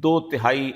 2/3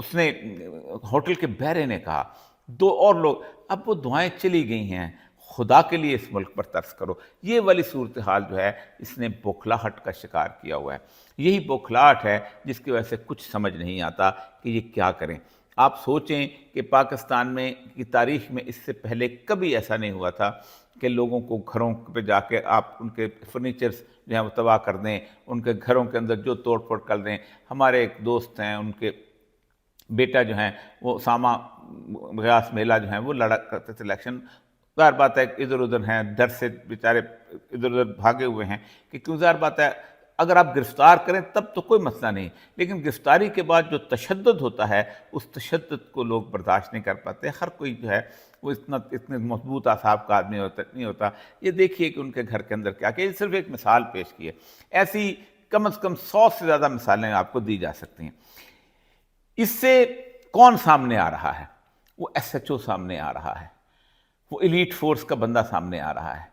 اس نے ہوٹل کے بہرے نے کہا، 2 اور لوگ، اب وہ دعائیں چلی گئی ہیں، خدا کے لیے اس ملک پر ترس کرو۔ یہ والی صورتحال جو ہے اس نے بوکھلاہٹ کا شکار کیا ہوا ہے۔ یہی بوکھلاہٹ ہے جس کی وجہ سے کچھ سمجھ نہیں آتا کہ یہ کیا کریں۔ آپ سوچیں کہ پاکستان میں کی تاریخ میں اس سے پہلے کبھی ایسا نہیں ہوا تھا کہ لوگوں کو گھروں پہ جا کے آپ ان کے فرنیچرز جو ہیں وہ تباہ کر دیں، ان کے گھروں کے اندر جو توڑ پھوڑ کر دیں۔ ہمارے ایک دوست ہیں، ان کے بیٹا جو ہیں وہ اسامہ غیاث میلہ جو ہیں وہ لڑا کرتے تھے الیکشن۔ ظاہر بات ہے ادھر ادھر ہیں، ڈر سے بیچارے ادھر ادھر بھاگے ہوئے ہیں کہ کیوں، ظاہر بات ہے اگر آپ گرفتار کریں تب تو کوئی مسئلہ نہیں، لیکن گرفتاری کے بعد جو تشدد ہوتا ہے اس تشدد کو لوگ برداشت نہیں کر پاتے۔ ہر کوئی جو ہے وہ اتنے مضبوط اعصاب کا آدمی نہیں ہوتا۔ یہ دیکھیے کہ ان کے گھر کے اندر کیا کہ صرف ایک مثال پیش کی ہے، ایسی کم از کم 100 سے زیادہ مثالیں آپ کو دی جا سکتی ہیں۔ اس سے کون سامنے آ رہا ہے؟ وہ ایس ایچ او سامنے آ رہا ہے، وہ ایلیٹ فورس کا بندہ سامنے آ رہا ہے،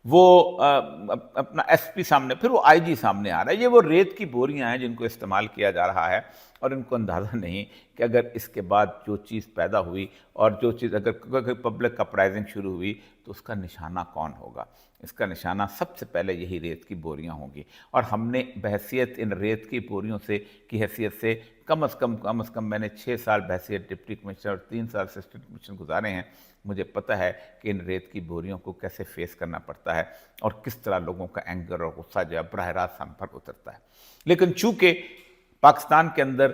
وہ اپنا ایس پی سامنے، پھر وہ آئی جی سامنے آ رہا ہے۔ یہ وہ ریت کی بوریاں ہیں جن کو استعمال کیا جا رہا ہے، اور ان کو اندازہ نہیں کہ اگر اس کے بعد جو چیز پیدا ہوئی اور جو چیز اگر پبلک اپرائزنگ شروع ہوئی تو اس کا نشانہ کون ہوگا؟ اس کا نشانہ سب سے پہلے یہی ریت کی بوریاں ہوں گی، اور ہم نے بحیثیت ان ریت کی بوریوں سے کی حیثیت سے کم از کم میں نے 6 سال بحیثیت ڈپٹی کمشنر اور 3 سال اسسٹنٹ کمشنر گزارے ہیں۔ مجھے پتہ ہے کہ ان ریت کی بوریوں کو کیسے فیس کرنا پڑتا ہے اور کس طرح لوگوں کا اینگر اور غصہ جو ہے براہ راست ہم پر اترتا ہے۔ لیکن چونکہ پاکستان کے اندر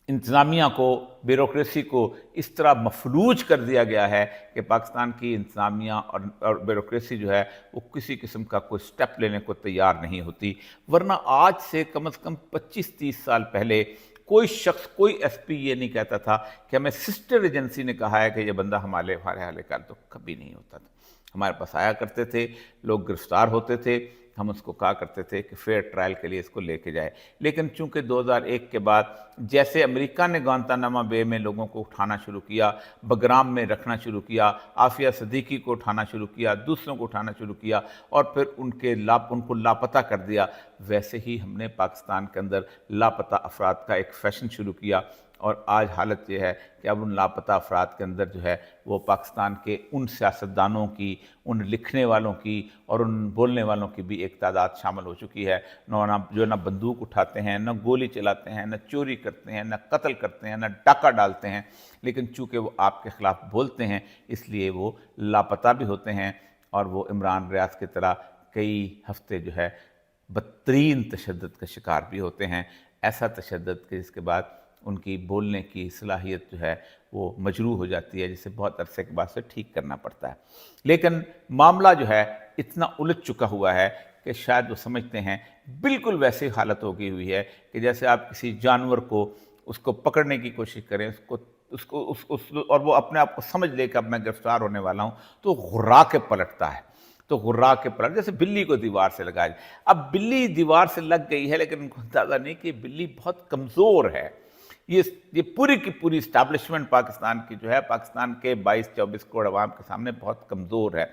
انتظامیہ کو، بیوروکریسی کو اس طرح مفلوج کر دیا گیا ہے کہ پاکستان کی انتظامیہ اور بیوروکریسی جو ہے وہ کسی قسم کا کوئی سٹیپ لینے کو تیار نہیں ہوتی، ورنہ آج سے کم از کم 25-30 سال پہلے کوئی شخص، کوئی ایس پی یہ نہیں کہتا تھا کہ ہمیں سسٹر ایجنسی نے کہا ہے کہ یہ بندہ ہمارے حوالے کر، تو کبھی نہیں ہوتا تھا۔ ہمارے پاس آیا کرتے تھے، لوگ گرفتار ہوتے تھے، ہم اس کو کہا کرتے تھے کہ فیئر ٹرائل کے لیے اس کو لے کے جائے۔ لیکن چونکہ 2001 کے بعد جیسے امریکہ نے گوانتانامو بے میں لوگوں کو اٹھانا شروع کیا، بگرام میں رکھنا شروع کیا، عافیہ صدیقی کو اٹھانا شروع کیا، دوسروں کو اٹھانا شروع کیا اور پھر ان کو لاپتہ کر دیا، ویسے ہی ہم نے پاکستان کے اندر لاپتہ افراد کا ایک فیشن شروع کیا۔ اور آج حالت یہ ہے کہ اب ان لاپتہ افراد کے اندر جو ہے وہ پاکستان کے ان سیاستدانوں کی، ان لکھنے والوں کی اور ان بولنے والوں کی بھی ایک تعداد شامل ہو چکی ہے، جو نہ بندوق اٹھاتے ہیں، نہ گولی چلاتے ہیں، نہ چوری کرتے ہیں، نہ قتل کرتے ہیں، نہ ڈاکہ ڈالتے ہیں، لیکن چونکہ وہ آپ کے خلاف بولتے ہیں اس لیے وہ لاپتہ بھی ہوتے ہیں، اور وہ عمران ریاض کی طرح کئی ہفتے جو ہے بدترین تشدد کا شکار بھی ہوتے ہیں، ایسا تشدد کہ جس کے بعد ان کی بولنے کی صلاحیت جو ہے وہ مجروح ہو جاتی ہے، جسے بہت عرصے کے بعد سے ٹھیک کرنا پڑتا ہے۔ لیکن معاملہ جو ہے اتنا الجھ چکا ہوا ہے کہ شاید وہ سمجھتے ہیں بالکل ویسی حالت ہو گئی ہوئی ہے کہ جیسے آپ کسی جانور کو اس کو پکڑنے کی کوشش کریں، اور وہ اپنے آپ کو سمجھ لے کہ اب میں گرفتار ہونے والا ہوں، تو غرا کے پلٹتا ہے، جیسے بلی کو دیوار سے لگا جائے۔ اب بلی دیوار سے لگ گئی ہے لیکن ان کو اندازہ نہیں کہ بلی بہت کمزور ہے۔ یہ پوری کی پوری اسٹیبلشمنٹ پاکستان کی جو ہے، پاکستان کے 22-24 کروڑ عوام کے سامنے بہت کمزور ہے۔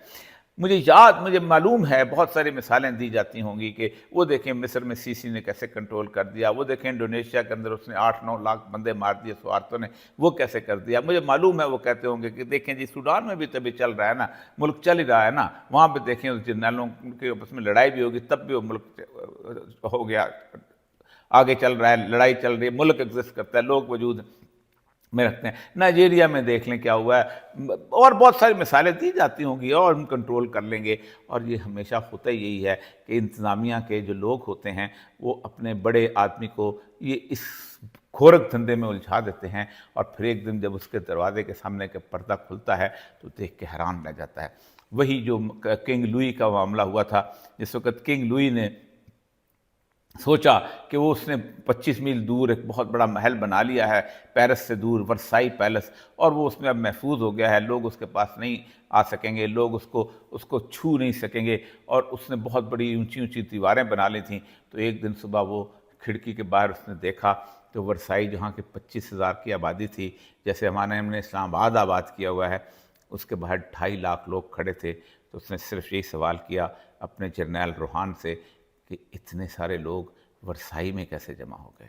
مجھے معلوم ہے، بہت ساری مثالیں دی جاتی ہوں گی کہ وہ دیکھیں مصر میں سی سی نے کیسے کنٹرول کر دیا، وہ دیکھیں انڈونیشیا کے اندر اس نے 8-9 لاکھ بندے مار دیے سوارتوں نے، وہ کیسے کر دیا۔ مجھے معلوم ہے وہ کہتے ہوں گے کہ دیکھیں جی سوڈان میں بھی تبھی چل رہا ہے نا، ملک چل ہی رہا ہے نا، وہاں پہ دیکھیں اس جنرلوں کی آپس میں لڑائی بھی ہوگی تب بھی وہ ملک ہو گیا، آگے چل رہا ہے، لڑائی چل رہی ہے، ملک ایگزسٹ کرتا ہے، لوگ وجود میں رکھتے ہیں۔ نائجیریا میں دیکھ لیں کیا ہوا ہے، اور بہت ساری مثالیں دی جاتی ہوں گی، اور ہم کنٹرول کر لیں گے۔ اور یہ ہمیشہ ہوتا یہی ہے کہ انتظامیہ کے جو لوگ ہوتے ہیں وہ اپنے بڑے آدمی کو یہ اس کھورک دھندے میں الجھا دیتے ہیں، اور پھر ایک دن جب اس کے دروازے کے سامنے کا پردہ کھلتا ہے تو دیکھ کے حیران رہ جاتا ہے۔ وہی جو کنگ لوئی کا معاملہ ہوا تھا، جس وقت کنگ لوئی نے سوچا کہ اس نے 25 میل دور ایک بہت بڑا محل بنا لیا ہے، پیرس سے دور، ورسائی پیلس، اور وہ اس میں اب محفوظ ہو گیا ہے، لوگ اس کے پاس نہیں آ سکیں گے، لوگ اس کو چھو نہیں سکیں گے، اور اس نے بہت بڑی اونچی اونچی دیواریں بنا لی تھیں۔ تو ایک دن صبح وہ کھڑکی کے باہر اس نے دیکھا تو ورسائی جہاں کی 25,000 کی آبادی تھی، جیسے ہم نے اسلام آباد کیا ہوا ہے، اس کے باہر 2.5 لاکھ لوگ کھڑے تھے۔ تو اس نے صرف یہی سوال کیا اپنے جرنیل روحان سے کہ اتنے سارے لوگ ورسائی میں کیسے جمع ہو گئے؟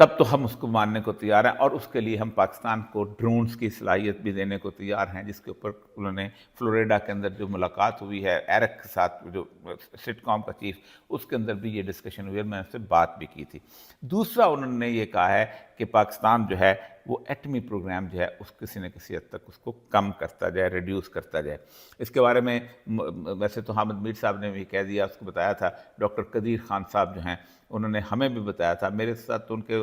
تب تو ہم اس کو ماننے کو تیار ہیں، اور اس کے لیے ہم پاکستان کو ڈرونز کی صلاحیت بھی دینے کو تیار ہیں، جس کے اوپر انہوں نے فلوریڈا کے اندر جو ملاقات ہوئی ہے ایرک کے ساتھ، جو سٹ کام کا چیف، اس کے اندر بھی یہ ڈسکشن ہوئی ہے، میں اس سے بات بھی کی تھی۔ دوسرا انہوں نے یہ کہا ہے کہ پاکستان جو ہے وہ ایٹمی پروگرام جو ہے اس کسی نہ کسی حد تک اس کو کم کرتا جائے، ریڈیوس کرتا جائے۔ اس کے بارے میں ویسے تو حامد میر صاحب نے بھی کہہ دیا، اس کو بتایا تھا، ڈاکٹر قدیر خان صاحب جو ہیں انہوں نے ہمیں بھی بتایا تھا، میرے ساتھ تو ان کے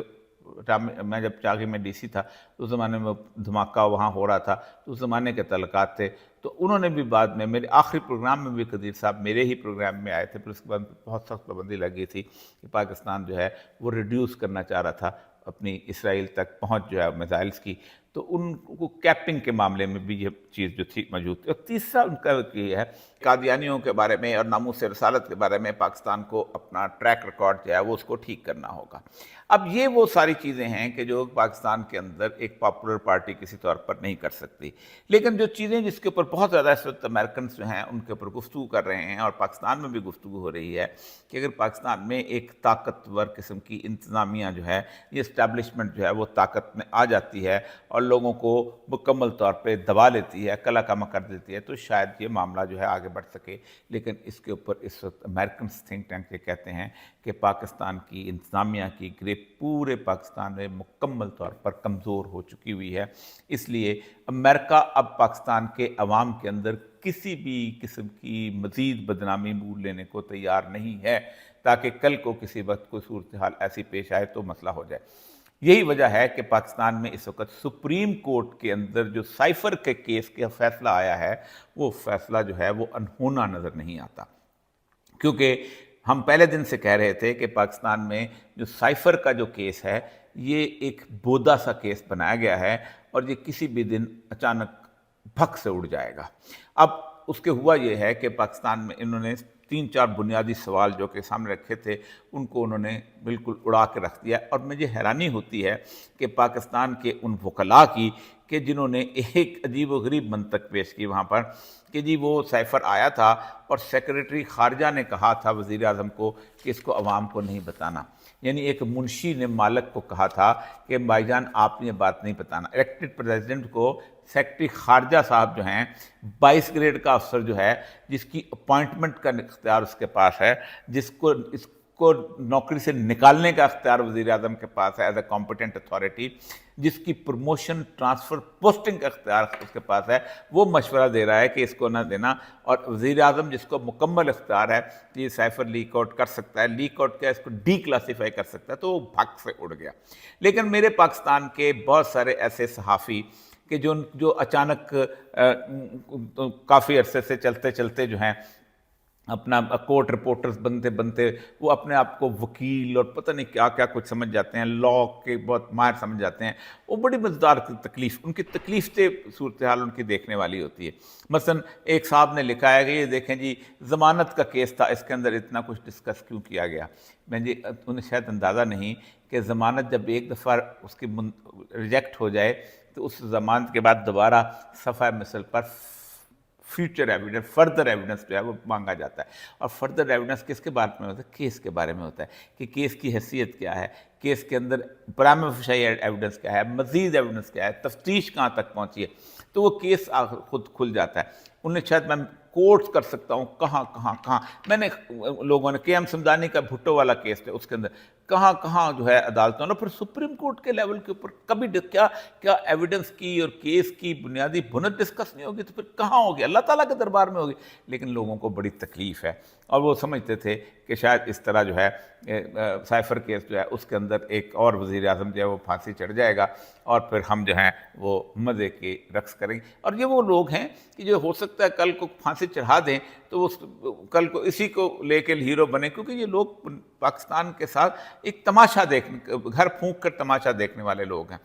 میں جب چاغی میں ڈی سی تھا تو اس زمانے میں دھماکہ وہاں ہو رہا تھا، تو اس زمانے کے تعلقات تھے، تو انہوں نے بھی بعد میں میرے آخری پروگرام میں بھی قدیر صاحب میرے ہی پروگرام میں آئے تھے، پھر اس کے بعد بہت سخت پابندی لگی تھی کہ پاکستان جو ہے وہ ریڈیوس کرنا چاہ رہا تھا اپنی اسرائیل تک پہنچ جو ہے میزائلز کی، تو ان کو کیپنگ کے معاملے میں بھی یہ چیز جو تھی موجود تھی۔ اور تیسرا ان کا یہ ہے قادیانیوں کے بارے میں اور ناموس رسالت کے بارے میں پاکستان کو اپنا ٹریک ریکارڈ جو ہے وہ اس کو ٹھیک کرنا ہوگا۔ اب یہ وہ ساری چیزیں ہیں کہ جو پاکستان کے اندر ایک پاپولر پارٹی کسی طور پر نہیں کر سکتی، لیکن جو چیزیں جس کے اوپر بہت زیادہ اس وقت امریکنز جو ہیں ان کے اوپر گفتگو کر رہے ہیں، اور پاکستان میں بھی گفتگو ہو رہی ہے کہ اگر پاکستان میں ایک طاقتور قسم کی انتظامیہ جو ہے، یہ اسٹیبلشمنٹ جو ہے وہ طاقت میں آ جاتی ہے اور لوگوں کو مکمل طور پہ دبا لیتی ہے، کلا کما کر دیتی ہے، تو شاید یہ معاملہ جو ہے آگے بڑھ سکے۔ لیکن اس کے اوپر اس وقت امریکنز تھنک ٹینک یہ کہتے ہیں کہ پاکستان کی انتظامیہ کی گریپ پورے پاکستان میں مکمل طور پر کمزور ہو چکی ہوئی ہے، اس لیے امریکہ اب پاکستان کے عوام کے اندر کسی بھی قسم کی مزید بدنامی مول لینے کو تیار نہیں ہے، تاکہ کل کو کسی وقت کوئی صورتحال ایسی پیش آئے تو مسئلہ ہو جائے۔ یہی وجہ ہے کہ پاکستان میں اس وقت سپریم کورٹ کے اندر جو سائفر کے کیس کا فیصلہ آیا ہے، وہ فیصلہ جو ہے وہ انہونا نظر نہیں آتا، کیونکہ ہم پہلے دن سے کہہ رہے تھے کہ پاکستان میں جو سائفر کا جو کیس ہے یہ ایک بودا سا کیس بنایا گیا ہے، اور یہ کسی بھی دن اچانک بھگ سے اڑ جائے گا۔ اب اس کے ہوا یہ ہے کہ پاکستان میں انہوں نے 3-4 بنیادی سوال جو کہ سامنے رکھے تھے ان کو انہوں نے بالکل اڑا کے رکھ دیا، اور مجھے حیرانی ہوتی ہے کہ پاکستان کے ان وکلاء کی کہ جنہوں نے ایک عجیب و غریب منطق پیش کی وہاں پر کہ جی وہ سائفر آیا تھا اور سیکریٹری خارجہ نے کہا تھا وزیر اعظم کو کہ اس کو عوام کو نہیں بتانا، یعنی ایک منشی نے مالک کو کہا تھا کہ بھائی جان آپ نے یہ بات نہیں بتانا۔ الیکٹڈ پریزیڈنٹ کو سیکریٹری خارجہ صاحب جو ہیں 22 گریڈ کا افسر جو ہے، جس کی اپوائنٹمنٹ کا اختیار اس کے پاس ہے، جس کو اس کو نوکری سے نکالنے کا اختیار وزیر اعظم کے پاس ہے ایز اے کمپیٹنٹ اتھارٹی، جس کی پروموشن ٹرانسفر پوسٹنگ کا اختیار اس کے پاس ہے، وہ مشورہ دے رہا ہے کہ اس کو نہ دینا، اور وزیر اعظم جس کو مکمل اختیار ہے کہ یہ سائفر لیک آؤٹ کر سکتا ہے، لیک آؤٹ کیا اس کو ڈی کلاسیفائی کر سکتا ہے، تو وہ بھگ سے اڑ گیا۔ لیکن میرے پاکستان کے بہت سارے ایسے صحافی کہ جو اچانک کافی عرصے سے چلتے چلتے جو ہیں اپنا کورٹ رپورٹرز بنتے بنتے وہ اپنے آپ کو وکیل اور پتہ نہیں کیا کیا کچھ سمجھ جاتے ہیں، لاء کے بہت ماہر سمجھ جاتے ہیں، وہ بڑی مزیدار تکلیف ان کی تکلیف سے صورتحال ان کی دیکھنے والی ہوتی ہے۔ مثلا ایک صاحب نے لکھا ہے کہ یہ دیکھیں جی ضمانت کا کیس تھا، اس کے اندر اتنا کچھ ڈسکس کیوں کیا گیا؟ میں جی انہیں شاید اندازہ نہیں کہ ضمانت جب ایک دفعہ اس کی ریجیکٹ ہو جائے تو اس ضمانت کے بعد دوبارہ صفحہ مثل پر فیوچر ایویڈنس، فردر ایویڈنس جو ہے وہ مانگا جاتا ہے، اور فردر ایویڈنس کس کے بارے میں ہوتا ہے؟ کیس کے بارے میں ہوتا ہے کہ کیس کی حیثیت کیا ہے، کیس کے اندر پرائمری فیشی ایویڈنس کیا ہے، مزید ایویڈنس کیا ہے، تفتیش کہاں تک پہنچی ہے، تو وہ کیس خود کھل جاتا ہے۔ انہیں شاید میں کوٹس کر سکتا ہوں کہاں میں نے لوگوں نے کے ایم سمدانی کا بھٹو والا کیس تھا، اس کے اندر کہاں جو ہے عدالتوں نے، پھر سپریم کورٹ کے لیول کے اوپر کبھی کیا ایویڈنس کی اور کیس کی بنیادی بنیاد ڈسکس نہیں ہوگی، تو پھر کہاں ہوگی؟ اللہ تعالیٰ کے دربار میں ہوگی۔ لیکن لوگوں کو بڑی تکلیف ہے، اور وہ سمجھتے تھے کہ شاید اس طرح جو ہے سائفر کیس جو ہے اس کے اندر ایک اور وزیر اعظم جو ہے وہ پھانسی چڑھ جائے گا، اور پھر ہم جو ہیں وہ مزے کے رقص کریں گے۔ اور یہ وہ لوگ ہیں کہ جو ہو سکتا ہے کل کو پھانسی چڑھا دیں تو کل کو اسی کو لے کے ہیرو بنے، کیونکہ یہ لوگ پاکستان کے ساتھ ایک تماشا گھر پھونک کر تماشا دیکھنے والے لوگ ہیں۔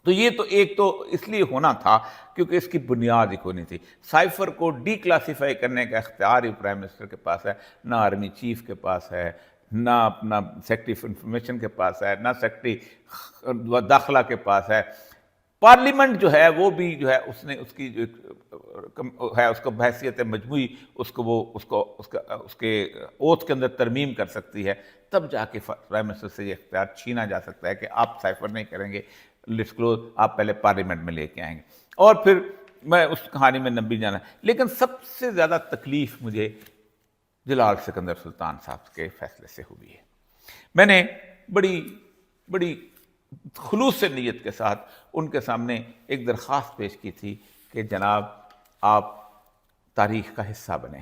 تو یہ تو ایک تو اس لیے ہونا تھا کیونکہ اس کی بنیاد ایک ہونی تھی۔ سائفر کو ڈی کلاسیفائی کرنے کا اختیار ہی پرائم منسٹر کے پاس ہے، نہ آرمی چیف کے پاس ہے، نہ اپنا سیکرٹری آف انفارمیشن کے پاس ہے، نہ سیکرٹری داخلہ کے پاس ہے۔ پارلیمنٹ جو ہے وہ بھی جو ہے اس نے اس کی جو ہے اس کو بحیثیت مجموعی اس کے اوتھ کے اندر ترمیم کر سکتی ہے، تب جا کے پرائم منسٹر سے یہ اختیار چھینا جا سکتا ہے کہ آپ سائفر نہیں کریں گے، ڈسکلوز آپ پہلے پارلیمنٹ میں لے کے آئیں گے۔ اور پھر میں اس کہانی میں نبی جانا، لیکن سب سے زیادہ تکلیف مجھے جلال سکندر سلطان صاحب کے فیصلے سے ہوئی ہے۔ میں نے بڑی خلوص سے نیت کے ساتھ ان کے سامنے ایک درخواست پیش کی تھی کہ جناب آپ تاریخ کا حصہ بنیں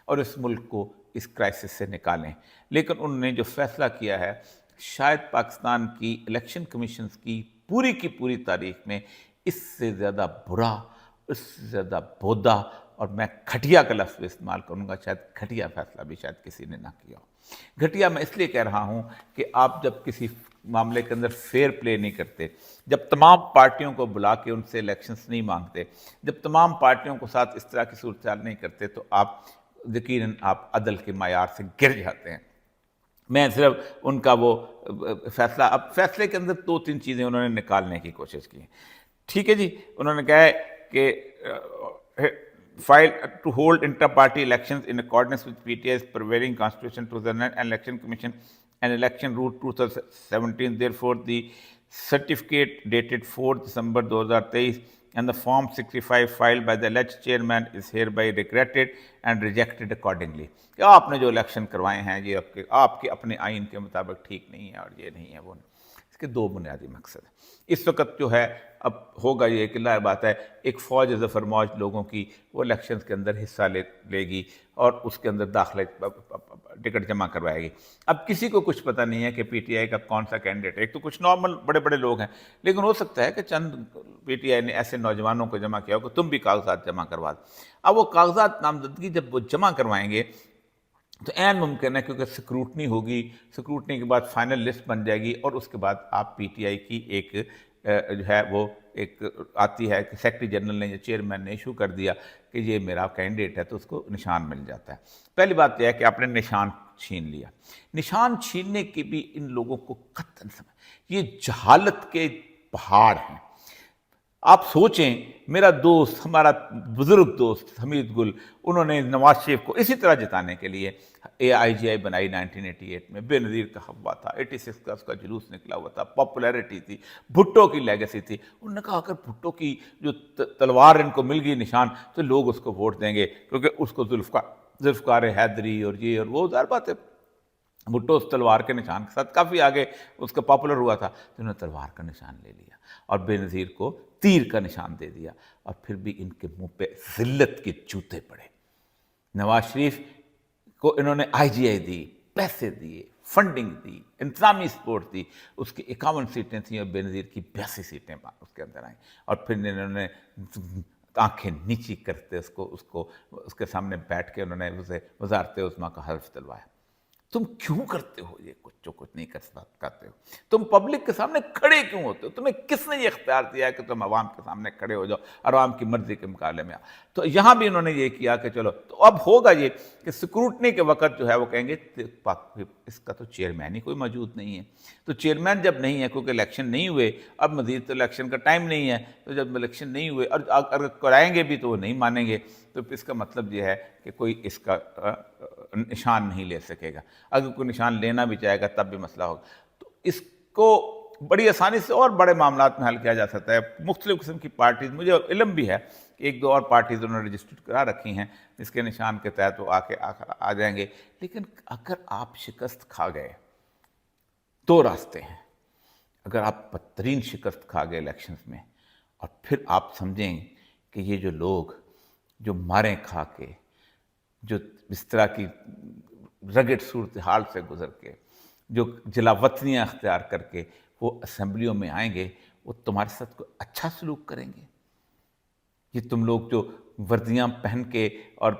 اور اس ملک کو اس کرائسس سے نکالیں، لیکن انہوں نے جو فیصلہ کیا ہے شاید پاکستان کی الیکشن کمیشنز کی پوری تاریخ میں اس سے زیادہ برا، اس سے زیادہ بودا، اور میں گھٹیا کا لفظ استعمال کروں گا، شاید گھٹیا فیصلہ بھی شاید کسی نے نہ کیا ہو۔ گھٹیا میں اس لیے کہہ رہا ہوں کہ آپ جب کسی معاملے کے اندر فیئر پلے نہیں کرتے، جب تمام پارٹیوں کو بلا کے ان سے الیکشنز نہیں مانگتے، جب تمام پارٹیوں کو ساتھ اس طرح کی صورتحال نہیں کرتے، تو آپ یقیناً آپ عدل کے معیار سے گر جاتے ہیں۔ میں صرف ان کا وہ فیصلہ، اب فیصلے کے اندر 2-3 چیزیں انہوں نے نکالنے کی کوشش کی ہیں۔ ٹھیک ہے جی، انہوں نے کہا ہے کہ fail to hold inter party elections in accordance with P T I's prevailing constitution to the election commission and election rule 2017, therefore the certificate dated 4 December 2023 and the form 65 filed by the alleged chairman is hereby regretted and rejected accordingly۔ کہ آپ نے جو election کروائے ہیں یہ آپ کے اپنے آئین کے مطابق ٹھیک نہیں ہے، اور یہ نہیں ہے وہ نہیں۔ اس کے 2 بنیادی مقصد ہیں۔ اس وقت جو ہے اب ہوگا یہ کہ ظاہر بات ہے ایک فوج ظفر موج لوگوں کی وہ الیکشنز کے اندر حصہ لے گی اور اس کے اندر داخلے ٹکٹ جمع کروائے گی۔ اب کسی کو کچھ پتہ نہیں ہے کہ پی ٹی آئی کا کون سا کینڈیڈیٹ ہے، ایک تو کچھ نارمل بڑے لوگ ہیں، لیکن ہو سکتا ہے کہ چند پی ٹی آئی نے ایسے نوجوانوں کو جمع کیا ہو کہ تم بھی کاغذات جمع کروا دو۔ اب وہ کاغذات نامزدگی جب وہ جمع کروائیں گے تو عین ممکن ہے، کیونکہ سکروٹنی ہوگی، سکروٹنی کے بعد فائنل لسٹ بن جائے گی، اور اس کے بعد آپ پی ٹی آئی کی ایک جو ہے وہ ایک آتی ہے کہ سیکرٹری جنرل نے یا چیئرمین نے ایشو کر دیا کہ یہ میرا کینڈیڈیٹ ہے، تو اس کو نشان مل جاتا ہے۔ پہلی بات یہ ہے کہ آپ نے نشان چھین لیا۔ نشان چھیننے کی بھی ان لوگوں کو قطعاً سمجھ، یہ جہالت کے پہاڑ ہیں۔ آپ سوچیں، میرا دوست، ہمارا بزرگ دوست حمید گل، انہوں نے نواز شریف کو اسی طرح جتانے کے لیے AIGI بنائی 1988 میں، بے نظیر کا ہوا تھا، 86 کا اس کا جلوس نکلا ہوا تھا، پاپولیرٹی تھی، بھٹو کی لیگیسی تھی۔ انہوں نے کہا اگر بھٹو کی جو تلوار ان کو مل گئی نشان، تو لوگ اس کو ووٹ دیں گے، کیونکہ اس کو ذوالفقار حیدری اور یہ اور وہ، ظاہر بات ہے بھٹو اس تلوار کے نشان کے ساتھ کافی آگے اس کا پاپولر ہوا تھا، تو انہوں نے تلوار کا نشان لے لیا اور بے نظیر کو تیر کا نشان دے دیا، اور پھر بھی ان کے منہ پہ ذلت کے جوتے پڑے۔ نواز شریف کو انہوں نے IGI دی، پیسے دیے، فنڈنگ دی، انتظامی سپورٹ دی، اس کی 51 سیٹیں تھیں اور بے نظیر کی 82 سیٹیں اس کے اندر آئیں، اور پھر انہوں نے آنکھیں نیچی کرتے اس کے سامنے بیٹھ کے انہوں نے اسے وزارت عظمیٰ کا حلف دلوایا۔ تم کیوں کرتے ہو یہ کچھ نہیں کرتے ہو؟ تم پبلک کے سامنے کھڑے کیوں ہوتے ہو؟ تمہیں کس نے یہ اختیار دیا ہے کہ تم عوام کے سامنے کھڑے ہو جاؤ اور عوام کی مرضی کے مقابلے میں آؤ؟ تو یہاں بھی انہوں نے یہ کیا کہ چلو، تو اب ہوگا یہ کہ سکروٹنی کے وقت جو ہے وہ کہیں گے اس کا تو چیئرمین ہی کوئی موجود نہیں ہے۔ تو چیئرمین جب نہیں ہے، کیونکہ الیکشن نہیں ہوئے، اب مزید تو الیکشن کا ٹائم نہیں ہے، تو جب الیکشن نہیں ہوئے اور اگر کرائیں گے بھی تو وہ نہیں مانیں گے، تو اس کا مطلب یہ ہے کہ کوئی اس کا نشان نہیں لے سکے گا۔ اگر کوئی نشان لینا بھی چاہے گا تب بھی مسئلہ ہوگا۔ تو اس کو بڑی آسانی سے اور بڑے معاملات میں حل کیا جا سکتا ہے۔ مختلف قسم کی پارٹیز، مجھے علم بھی ہے کہ 1-2 اور پارٹیز انہوں نے رجسٹر کرا رکھی ہیں جس کے نشان کے تحت وہ آ جائیں گے۔ لیکن اگر آپ شکست کھا گئے، 2 راستے ہیں۔ اگر آپ بدترین شکست کھا گئے الیکشنز میں، اور پھر آپ سمجھیں کہ یہ جو لوگ جو ماریں کھا کے، جو اس طرح کی رگڑ صورتحال سے گزر کے، جو جلا وطنیاں اختیار کر کے وہ اسمبلیوں میں آئیں گے، وہ تمہارے ساتھ کوئی اچھا سلوک کریں گے؟ یہ تم لوگ جو وردیاں پہن کے اور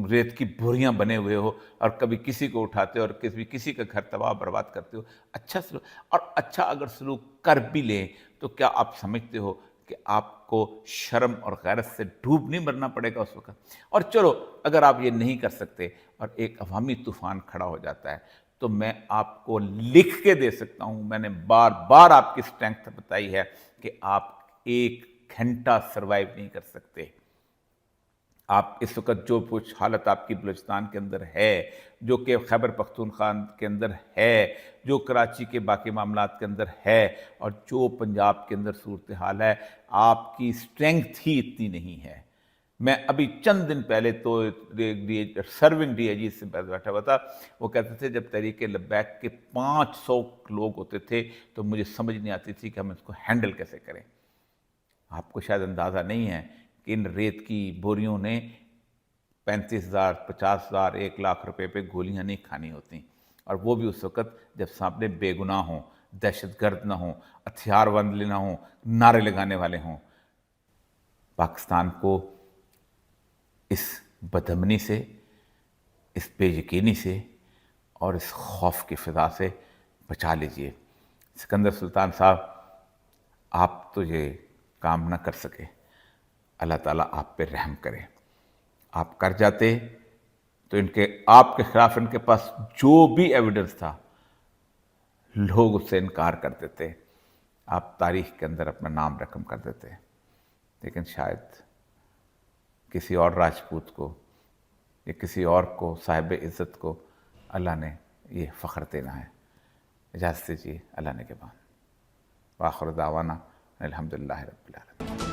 ریت کی بوریاں بنے ہوئے ہو اور کبھی کسی کو اٹھاتے ہو اور کسی کا گھر تباہ برباد کرتے ہو، اچھا سلوک، اور اچھا اگر سلوک کر بھی لیں تو کیا آپ سمجھتے ہو کہ آپ کو شرم اور غیرت سے ڈوب نہیں مرنا پڑے گا اس وقت؟ اور چلو اگر آپ یہ نہیں کر سکتے اور ایک عوامی طوفان کھڑا ہو جاتا ہے، تو میں آپ کو لکھ کے دے سکتا ہوں، میں نے بار بار آپ کی اسٹرینتھ بتائی ہے کہ آپ 1 گھنٹہ سروائیو نہیں کر سکتے۔ آپ اس وقت جو کچھ حالت آپ کی بلوچستان کے اندر ہے، جو کہ خیبر پختونخوا کے اندر ہے، جو کراچی کے باقی معاملات کے اندر ہے، اور جو پنجاب کے اندر صورتحال ہے، آپ کی اسٹرینگتھ ہی اتنی نہیں ہے۔ میں ابھی چند دن پہلے تو سرونگ ڈی آئی جی سے بیٹھا ہوا تھا، وہ کہتے تھے جب تحریک لبیک کے 500 لوگ ہوتے تھے تو مجھے سمجھ نہیں آتی تھی کہ ہم اس کو ہینڈل کیسے کریں۔ آپ کو شاید اندازہ نہیں ہے کہ ان ریت کی بوریوں نے 35,000 50,000 1 لاکھ روپے پہ گولیاں نہیں کھانی ہوتی، اور وہ بھی اس وقت جب سامنے بے گناہ ہوں، دہشت گرد نہ ہوں، ہتھیار بند نہ ہوں، نعرے لگانے والے ہوں۔ پاکستان کو اس بدامنی سے، اس بے یقینی سے اور اس خوف کی فضا سے بچا لیجئے۔ سکندر سلطان صاحب، آپ تو یہ کام نہ کر سکے، اللہ تعالیٰ آپ پہ رحم کرے۔ آپ کر جاتے تو آپ کے خلاف ان کے پاس جو بھی ایویڈنس تھا، لوگ اس سے انکار کر دیتے، آپ تاریخ کے اندر اپنا نام رقم کر دیتے۔ لیکن شاید کسی اور راجپوت کو یا کسی اور کو، صاحب عزت کو، اللہ نے یہ فخر دینا ہے۔ اجازت دیجیے، اللہ نے کے بعد وآخر دعوانا الحمدللہ رب العالمین۔